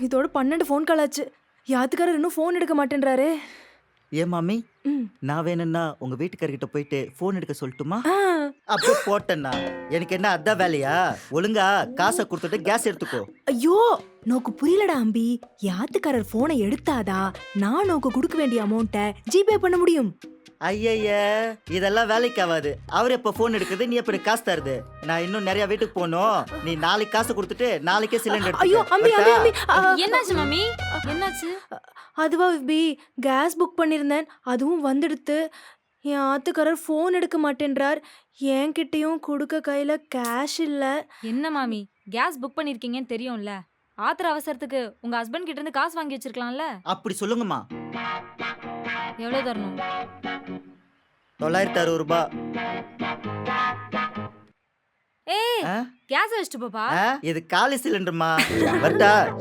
இதோட 12 phone call ஆச்சு. யாத்துக்காரர் இன்னும் ஃபோன் எடுக்க மாட்டேன்றாரே. ஏன் மாமி, ம். நான் வேணும்னா உங்க வீட்டுக்காரர்கிட்ட போயிட்டு ஃபோன் எடுக்க சொல்லட்டுமா? ஆ. அப்படியே போட்டேன்னா எனக்கு என்ன அதான் வேலையா? ஒழுங்கா காசை கொடுத்துட்டு கேஸ் எடுத்துக்கோ. ஐயோ! நோக்கு புரியலடா அம்பி. யாத்துக்காரர் ஃபோனை எடுத்தாதா நான் நோக்கு கொடுக்க வேண்டிய அமௌண்ட்டை ஜிபே பண்ண முடியும். ஐயய்ய, இதெல்லாம் வேலைக்கு ஆகாது. அவர் எப்ப ஃபோன் எடுக்குது, நீ எப்படி காசு தருது? நான் இன்னும் நிறைய வீட்டுக்கு போகணும். நீ நாளைக்கு காசு கொடுத்துட்டு நாளைக்கே சிலிண்டர் ஐயோ அம்பி அம்பி அம்பி. என்னாச்சு மாமி? என்னாச்சு? அதுவா அம்பி, கேஸ் புக் பண்ணியிருந்தேன். அதுவும் வந்துடுத்து. என் ஆத்துக்காரர் ஃபோன் எடுக்க மாட்டேன்றார். என்கிட்டயும் கொடுக்க கையில கேஷ் இல்ல. என்ன மாமி? கேஸ் புக் பண்ணிருக்கீங்கன்னு தெரியும்ல. ஆத்திர அவசரத்துக்கு உங்க ஹஸ்பண்ட் கிட்ட இருந்து காசு வாங்கி வச்சிருக்கலாம்ல. அப்படி சொல்லுங்கம்மா. எவ்வளவு தரணும்? 960 ரூபாய். ஏய், கேஸ் வச்சுட்டு போப்பா. இது காலி சிலிண்டர்மா. வரட்டா?